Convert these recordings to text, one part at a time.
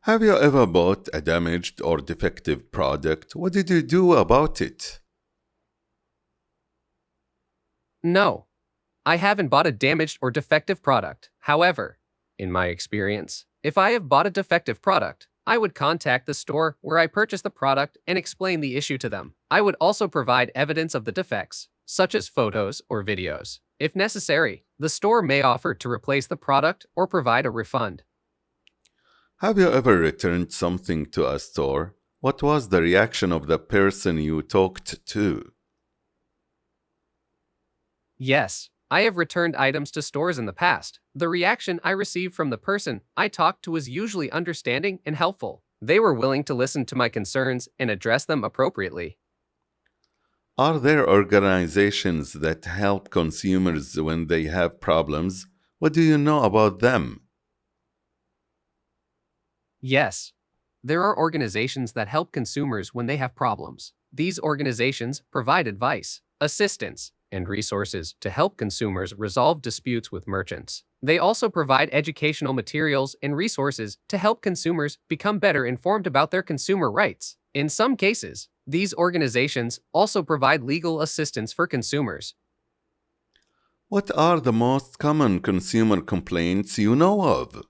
Have you ever bought a damaged or defective product? What did you do about it? No, I haven't bought a damaged or defective product. However, in my experience, if I have bought a defective product, I would contact the store where I purchased the product and explain the issue to them. I would also provide evidence of the defects, such as photos or videos. If necessary, the store may offer to replace the product or provide a refund. Have you ever returned something to a store? What was the reaction of the person you talked to? Yes, I have returned items to stores in the past. The reaction I received from the person I talked to was usually understanding and helpful. They were willing to listen to my concerns and address them appropriately. Are there organizations that help consumers when they have problems? What do you know about them? Yes, there are organizations that help consumers when they have problems. These organizations provide advice, assistance, and resources to help consumers resolve disputes with merchants. They also provide educational materials and resources to help consumers become better informed about their consumer rights. In some cases, these organizations also provide legal assistance for consumers. What are the most common consumer complaints you know of?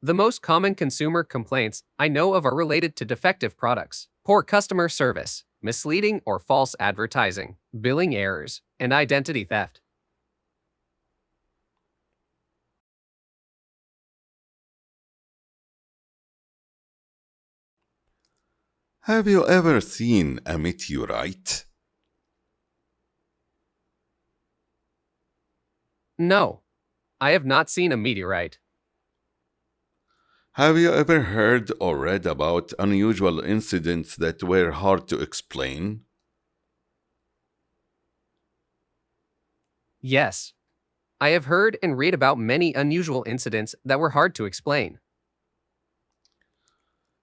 The most common consumer complaints I know of are related to defective products, poor customer service, misleading or false advertising, billing errors, and identity theft. Have you ever seen a meteorite? No, I have not seen a meteorite. Have you ever heard or read about unusual incidents that were hard to explain? Yes, I have heard and read about many unusual incidents that were hard to explain.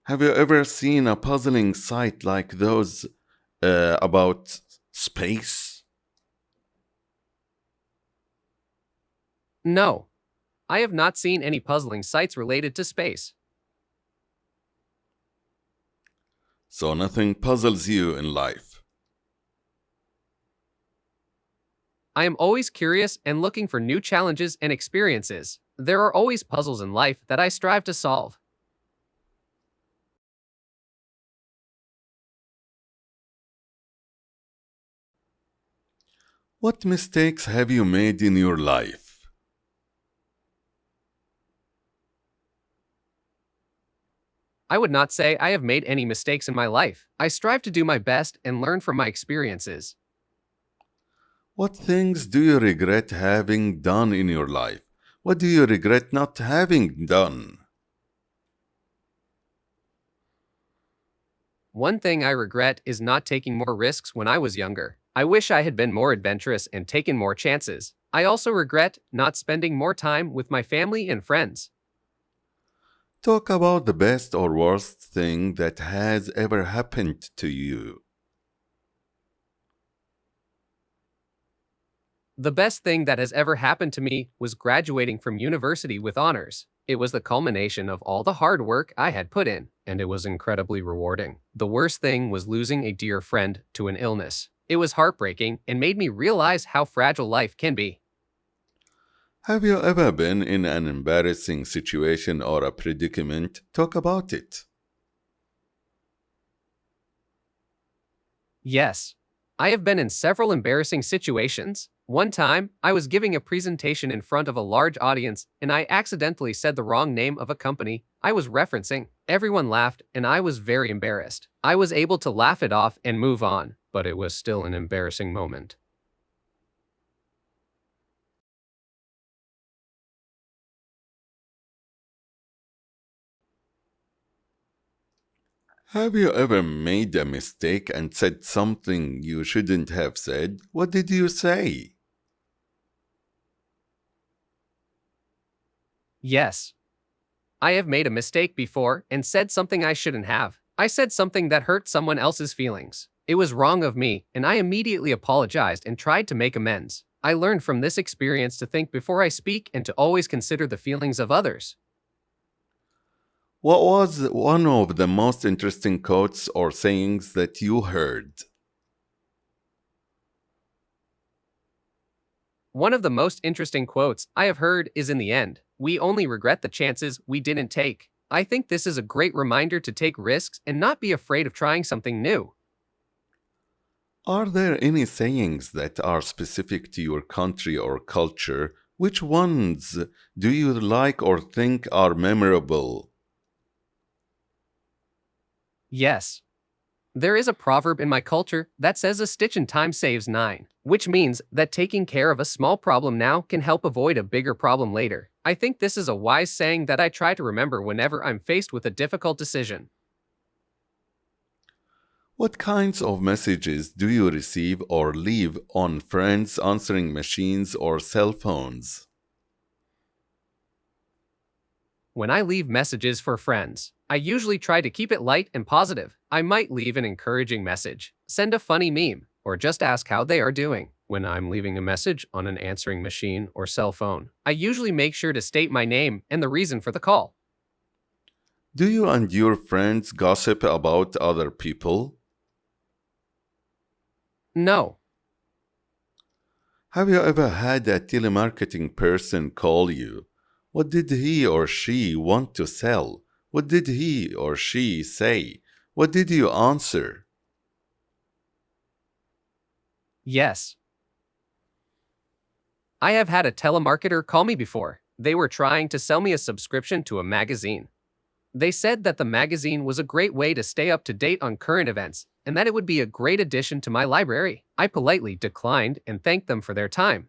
Have you ever seen a puzzling sight like those about space? No, I have not seen any puzzling sites related to space. So nothing puzzles you in life. I am always curious and looking for new challenges and experiences. There are always puzzles in life that I strive to solve. What mistakes have you made in your life? I would not say I have made any mistakes in my life. I strive to do my best and learn from my experiences. What things do you regret having done in your life? What do you regret not having done? One thing I regret is not taking more risks when I was younger. I wish I had been more adventurous and taken more chances. I also regret not spending more time with my family and friends. Talk about the best or worst thing that has ever happened to you. The best thing that has ever happened to me was graduating from university with honors. It was the culmination of all the hard work I had put in, and it was incredibly rewarding. The worst thing was losing a dear friend to an illness. It was heartbreaking and made me realize how fragile life can be. Have you ever been in an embarrassing situation or a predicament? Talk about it. Yes, I have been in several embarrassing situations. One time, I was giving a presentation in front of a large audience and I accidentally said the wrong name of a company I was referencing. Everyone laughed and I was very embarrassed. I was able to laugh it off and move on, but it was still an embarrassing moment. Have you ever made a mistake and said something you shouldn't have said? What did you say? Yes, I have made a mistake before and said something I shouldn't have. I said something that hurt someone else's feelings. It was wrong of me, and I immediately apologized and tried to make amends. I learned from this experience to think before I speak and to always consider the feelings of others. What was one of the most interesting quotes or sayings that you heard? One of the most interesting quotes I have heard is, in the end, we only regret the chances we didn't take. I think this is a great reminder to take risks and not be afraid of trying something new. Are there any sayings that are specific to your country or culture? Which ones do you like or think are memorable? Yes. There is a proverb in my culture that says a stitch in time saves nine, which means that taking care of a small problem now can help avoid a bigger problem later. I think this is a wise saying that I try to remember whenever I'm faced with a difficult decision. What kinds of messages do you receive or leave on friends' answering machines or cell phones? When I leave messages for friends, I usually try to keep it light and positive. I might leave an encouraging message, send a funny meme, or just ask how they are doing. When I'm leaving a message on an answering machine or cell phone, I usually make sure to state my name and the reason for the call. Do you and your friends gossip about other people? No. Have you ever had a telemarketing person call you? What did he or she want to sell? What did he or she say? What did you answer? Yes. I have had a telemarketer call me before. They were trying to sell me a subscription to a magazine. They said that the magazine was a great way to stay up to date on current events and that it would be a great addition to my library. I politely declined and thanked them for their time.